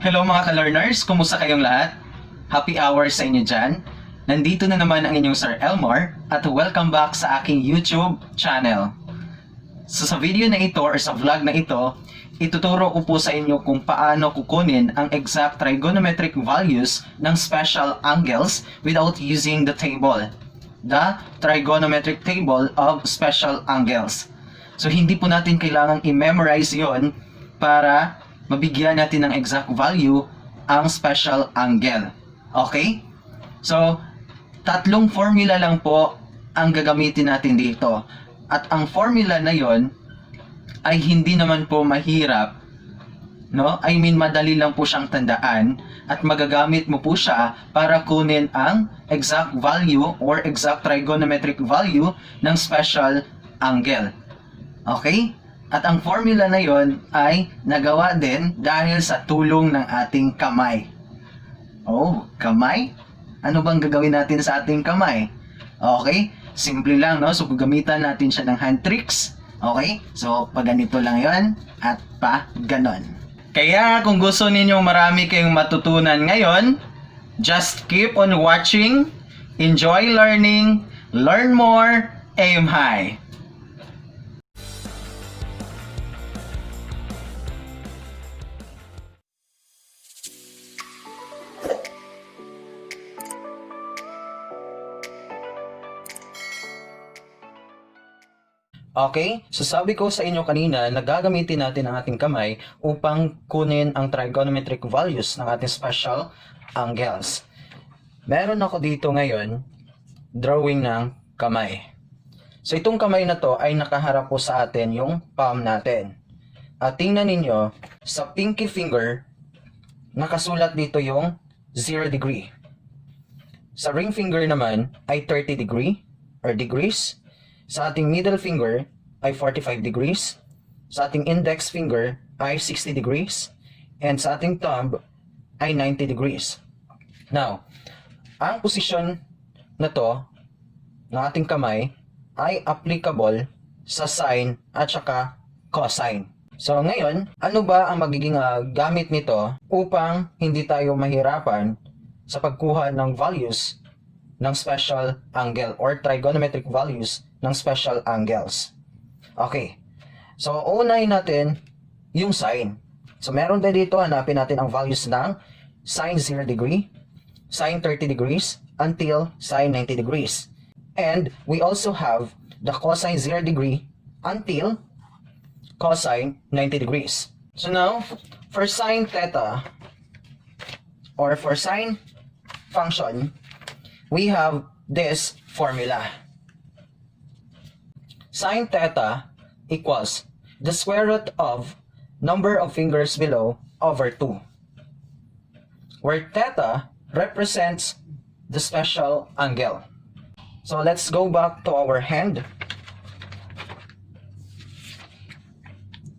Hello mga ka-learners! Kumusta kayong lahat? Happy hour sa inyo dyan. Nandito na naman ang inyong Sir Elmar at welcome back sa aking YouTube channel. So sa video na ito or sa vlog na ito, ituturo ko po sa inyo kung paano kukunin ang exact trigonometric values ng special angles without using the table. The trigonometric table of special angles. So hindi po natin kailangang i-memorize yon para mabigyan natin ng exact value ang special angle. Okay? So, tatlong formula lang po ang gagamitin natin dito. At ang formula na yon ay hindi naman po mahirap, no? I mean, madali lang po siyang tandaan at magagamit mo po siya para kunin ang exact value or exact trigonometric value ng special angle. Okay? At ang formula na yon ay nagawa din dahil sa tulong ng ating kamay. Oh, kamay? Ano bang gagawin natin sa ating kamay? Okay? Simple lang, no? So, gagamitan natin siya ng hand tricks. Okay? So, pag ganito lang yon at pa ganon. Kaya, kung gusto ninyo marami kayong matutunan ngayon, just keep on watching, enjoy learning, learn more, aim high. Okay? So sabi ko sa inyo kanina na gagamitin natin ang ating kamay upang kunin ang trigonometric values ng ating special angles. Meron ako dito ngayon drawing ng kamay. So itong kamay na to ay nakaharap po sa atin yung palm natin. At tingnan ninyo, sa pinky finger, nakasulat dito yung 0 degree. Sa ring finger naman ay 30 degree or degrees. Sa ating middle finger ay 45 degrees. Sa ating index finger ay 60 degrees. And sa ating thumb ay 90 degrees. Now, ang posisyon na to ng ating kamay ay applicable sa sine at saka cosine. So ngayon, ano ba ang magiging gamit nito upang hindi tayo mahirapan sa pagkuha ng values ng special angle or trigonometric values ng special angles. Okay. So, unahin natin yung sine. So, meron tayo dito, hanapin natin ang values ng sine 0 degree, sine 30 degrees, until sine 90 degrees. And we also have the cosine 0 degree until cosine 90 degrees. So now, for sine theta, or for sine function, we have this formula. Sine theta equals the square root of number of fingers below over 2, where theta represents the special angle. So let's go back to our hand.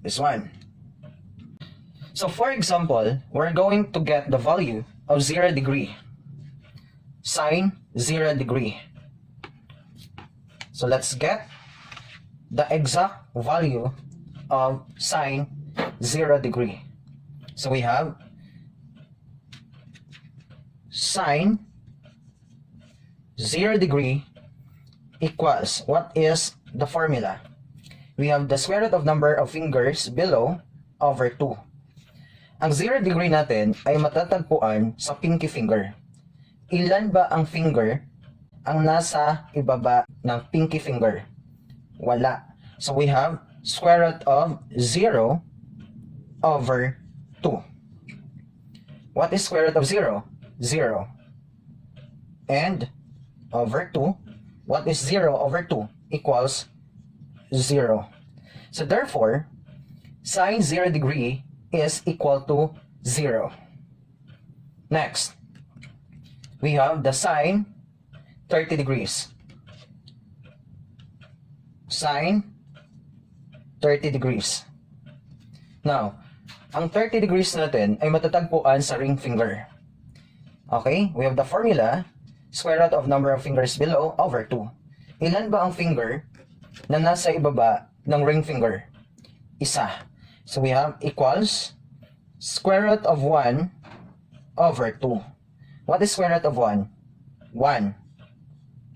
This one. So for example, we're going to get the value of 0 degree. Sine 0 degree. So let's get the exact value of sine 0 degree. So we have sine 0 degree equals, what is the formula? We have the square root of number of fingers below over 2. Ang 0 degree natin ay matatagpuan sa pinky finger. Ilan ba ang finger ang nasa ibaba ng pinky finger? Wala. So we have square root of 0 over 2. What is square root of 0? 0. And over 2, what is 0 over 2? Equals 0. So therefore, sine 0 degree is equal to 0. Next, we have the sine 30 degrees. Sine 30 degrees. Now, ang 30 degrees natin ay matatagpuan sa ring finger. Okay? We have the formula, square root of number of fingers below over 2. Ilan ba ang finger na nasa ibaba ng ring finger? Isa. So we have equals square root of 1 over 2. What is square root of 1? 1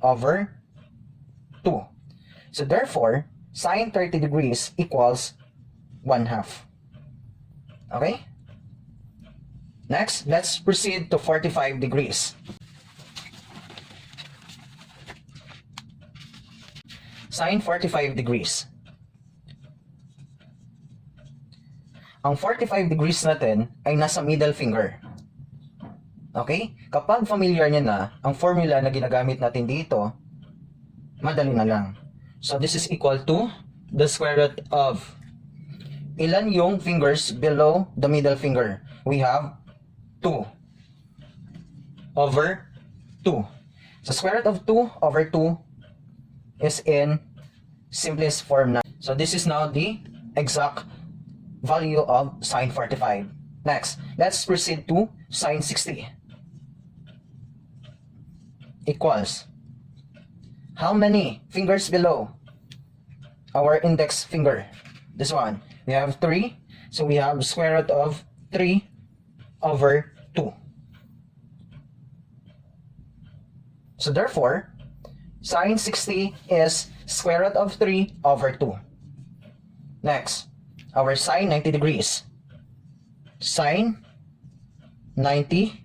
over 2. So therefore, sine 30 degrees equals 1/2. Okay? Next, let's proceed to 45 degrees. Sine 45 degrees. Ang 45 degrees natin ay nasa middle finger. Okay? Kapag familiar niya na ang formula na ginagamit natin dito, madali na lang. So this is equal to the square root of, ilan yung fingers below the middle finger? We have 2 over 2. So square root of 2 over 2 is in simplest form na. So this is now the exact value of sine 45. Next, let's proceed to sine 60. Equals, how many fingers below our index finger? This one. We have 3. So we have square root of 3 over 2. So therefore, sine 60 is square root of 3 over 2. Next, our sine 90 degrees. Sine 90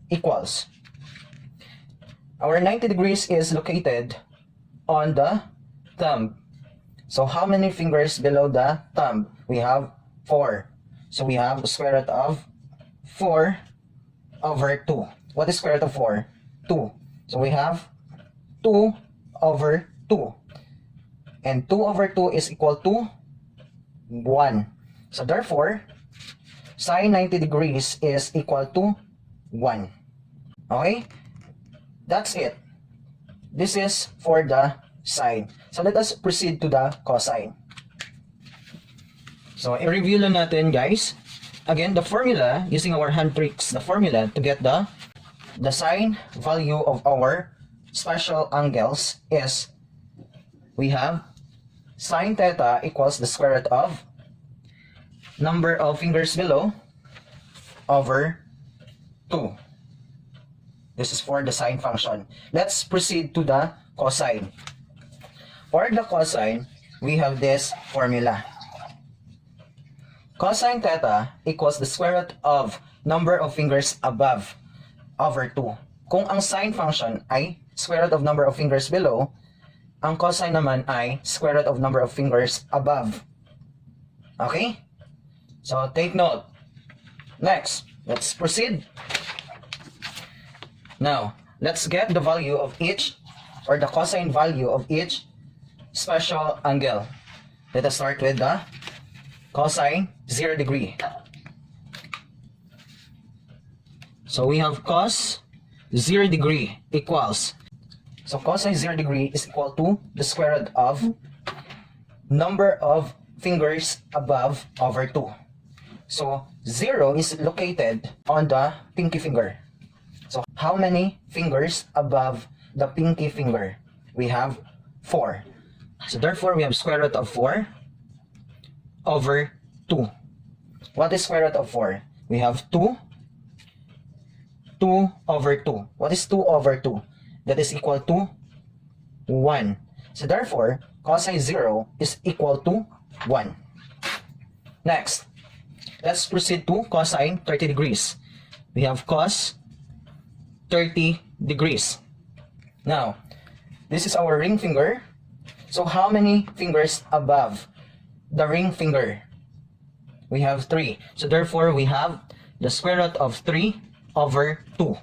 equals, our 90 degrees is located on the thumb. So how many fingers below the thumb? We have 4. So we have square root of 4 over 2. What is square root of 4? 2. So we have 2 over 2. And 2 over 2 is equal to 1. So therefore, sine 90 degrees is equal to 1. Okay? That's it. This is for the sine. So let us proceed to the cosine. So i-review lang natin, guys. Again, the formula, using our hand tricks, the formula to get the sine value of our special angles is, we have sine theta equals the square root of number of fingers below over 2. This is for the sine function. Let's proceed to the cosine. For the cosine, we have this formula. Cosine theta equals the square root of number of fingers above over 2. Kung ang sine function ay square root of number of fingers below, ang cosine naman ay square root of number of fingers above. Okay? So take note. Next, let's proceed. Now, let's get the value of each, or the cosine value of each special angle. Let us start with the cosine 0 degree. So we have cos 0 degree equals, so cosine 0 degree is equal to the square root of number of fingers above over 2. So 0 is located on the pinky finger. So how many fingers above the pinky finger? We have 4. So therefore we have square root of 4 over 2. What is square root of 4? We have 2 over 2. What is 2 over 2? That is equal to 1. So therefore, cosine 0 is equal to 1. Next, let's proceed to cosine 30 degrees. We have cos 30 degrees. Now, this is our ring finger. So how many fingers above the ring finger? We have 3. So therefore, we have the square root of 3 over 2.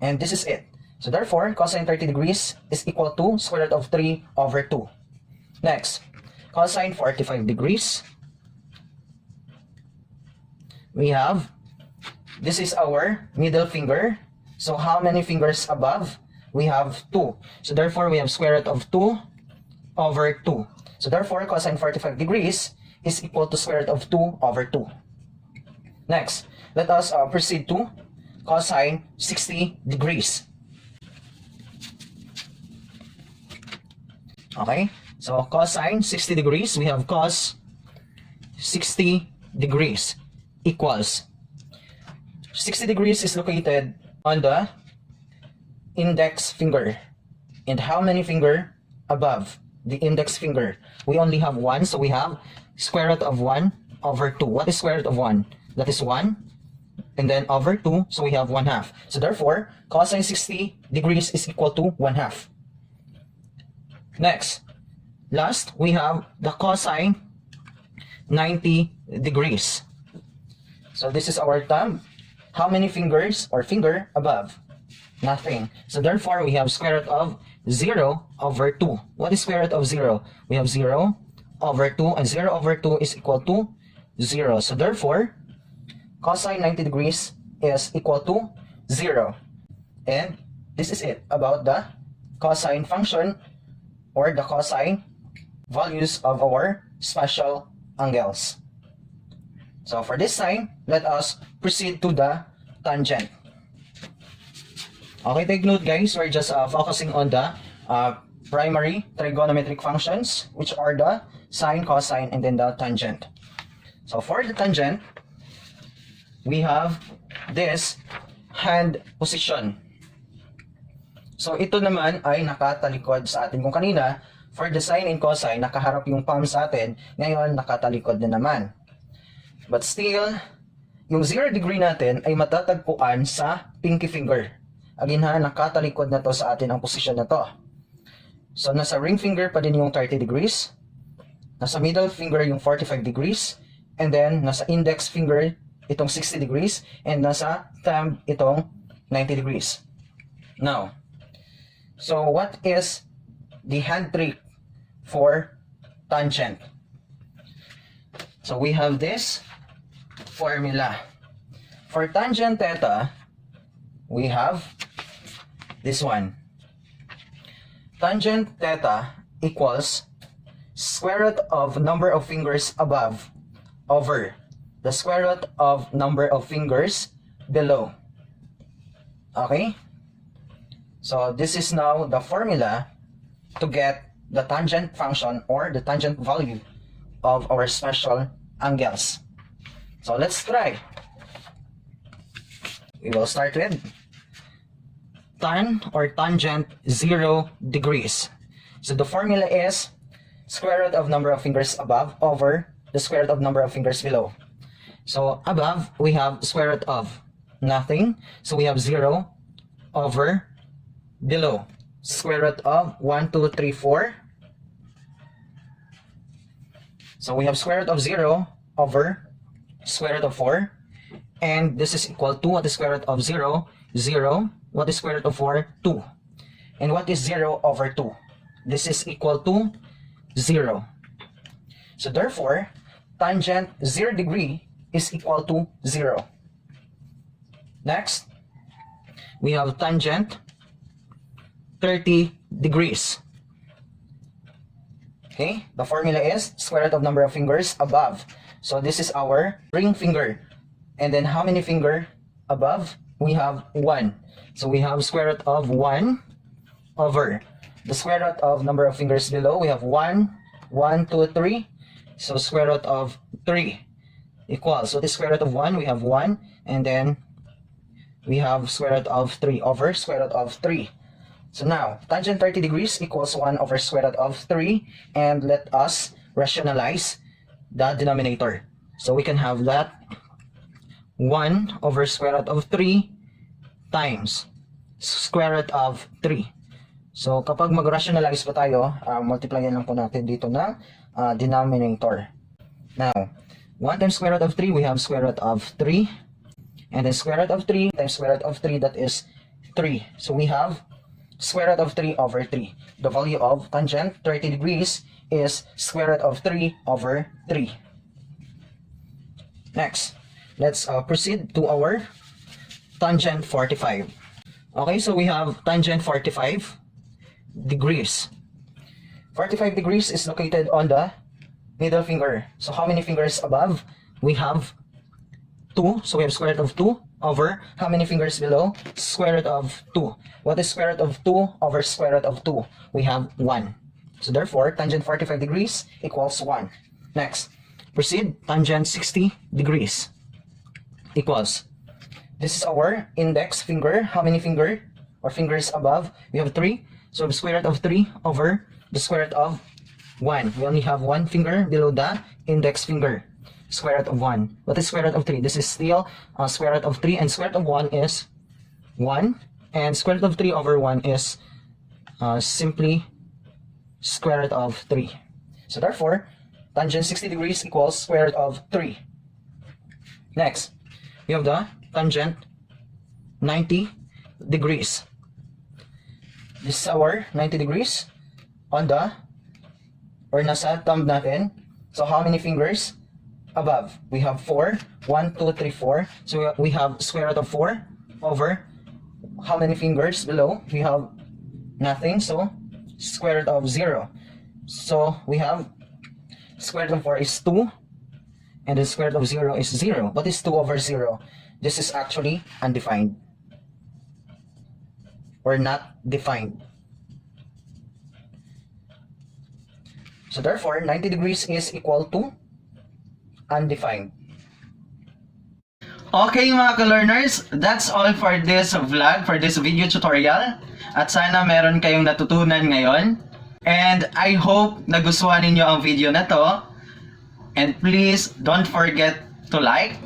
And this is it. So therefore, cosine 30 degrees is equal to square root of 3 over 2. Next, cosine 45 degrees. We have, this is our middle finger. So how many fingers above? We have 2. So therefore, we have square root of 2 over 2. So therefore, cosine 45 degrees is equal to square root of 2 over 2. Next, let us proceed to cosine 60 degrees. Okay, so cosine 60 degrees, we have cos 60 degrees. equals 60 degrees is located on the index finger. And how many finger above the index finger? We only have one, so we have square root of 1 over 2. What is square root of 1? That is 1. And then over 2, so we have 1/2. So therefore, cosine 60 degrees is equal to 1/2. Next, last, we have the cosine 90 degrees. So this is our thumb. How many fingers or finger above? Nothing. So therefore, we have square root of 0 over 2. What is square root of 0? We have 0 over 2, and 0 over 2 is equal to 0. So therefore, cosine 90 degrees is equal to 0. And this is it about the cosine function or the cosine values of our special angles. So for this time, let us proceed to the tangent. Okay, take note guys, we're just focusing on the primary trigonometric functions, which are the sine, cosine, and then the tangent. So for the tangent, we have this hand position. So ito naman ay nakatalikod sa atin. Kung kanina, for the sine and cosine, nakaharap yung palm sa atin, ngayon nakatalikod na naman. But still, yung 0 degree natin ay matatagpuan sa pinky finger. Again ha, nakatalikod na to sa atin ang position na to. So nasa ring finger pa din yung 30 degrees, nasa middle finger yung 45 degrees, and then nasa index finger itong 60 degrees, and nasa thumb itong 90 degrees. Now, so what is the hand trick for tangent? So we have this formula. For tangent theta, we have this one. Tangent theta equals square root of number of fingers above over the square root of number of fingers below. Okay? So this is now the formula to get the tangent function or the tangent value of our special angles. So let's try. We will start with tan or tangent 0 degrees. So the formula is square root of number of fingers above over the square root of number of fingers below. So above, we have square root of nothing. So we have 0 over below. Square root of 1, 2, 3, 4. So we have square root of 0 over square root of 4. And this is equal to, what is square root of 0? 0. What is square root of 4? 2. And what is 0 over 2? This is equal to 0. So therefore, tangent 0 degree is equal to 0. Next, we have tangent 30 degrees. Okay, the formula is square root of number of fingers above. So this is our ring finger. And then how many finger above? We have 1. So we have square root of 1 over the square root of number of fingers below. We have 1, 1, 2, 3. So square root of 3 equals, so the square root of 1, we have 1, and then we have square root of 3 over square root of 3. So now, tangent 30 degrees equals 1 over square root of 3, and let us rationalize the denominator. So we can have that 1 over square root of 3 times square root of 3. So kapag mag-rationalize pa tayo, multiply lang po natin dito ng denominator. Now, 1 times square root of 3, we have square root of 3. And then square root of 3 times square root of 3, that is 3. So we have square root of 3 over 3. The value of tangent 30 degrees is square root of 3 over 3. Next, let's proceed to our tangent 45. Okay, so we have tangent 45 degrees. 45 degrees is located on the middle finger. So how many fingers above? We have 2. So we have square root of 2 over how many fingers below? Square root of 2. What is square root of 2 over square root of 2? We have 1. So therefore, tangent 45 degrees equals 1. Next, proceed tangent 60 degrees. equals, this is our index finger. How many finger or fingers above? We have 3. So the square root of 3 over the square root of 1. We only have 1 finger below the index finger. Square root of 1. What is square root of 3? This is still square root of 3, and square root of 1 is 1. And square root of 3 over 1 is simply square root of 3. So therefore, tangent 60 degrees equals square root of 3. Next, we have the tangent 90 degrees. This is our 90 degrees on the, or nasa thumb natin. So how many fingers above? We have 4. 1, 2, 3, 4. So we have square root of 4 over how many fingers below? We have nothing. So square root of 0. So we have square root of 4 is 2. And the square root of 0 is 0. What is 2 over 0? This is actually undefined, or not defined. So therefore, 90 degrees is equal to undefined. Okay mga ka-learners, that's all for this vlog, for this video tutorial. At sana meron kayong natutunan ngayon. And I hope nagustuhan ninyo ang video na to. And please don't forget to like,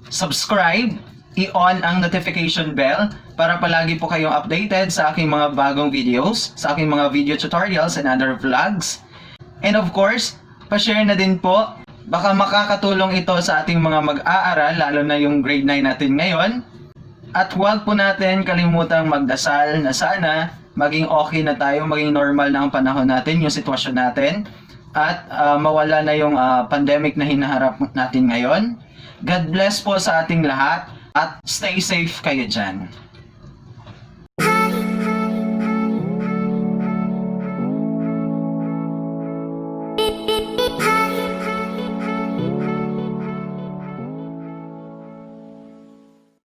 subscribe, i-on ang notification bell para palagi po kayong updated sa aking mga bagong videos, sa aking mga video tutorials and other vlogs. And of course, pa-share na din po. Baka makakatulong ito sa ating mga mag-aaral, lalo na yung grade 9 natin ngayon. At huwag po natin kalimutang magdasal na sana maging okay na tayo, maging normal na ang panahon natin, yung sitwasyon natin. At mawala na yung pandemic na hinaharap natin ngayon. God bless po sa ating lahat at stay safe kayo dyan.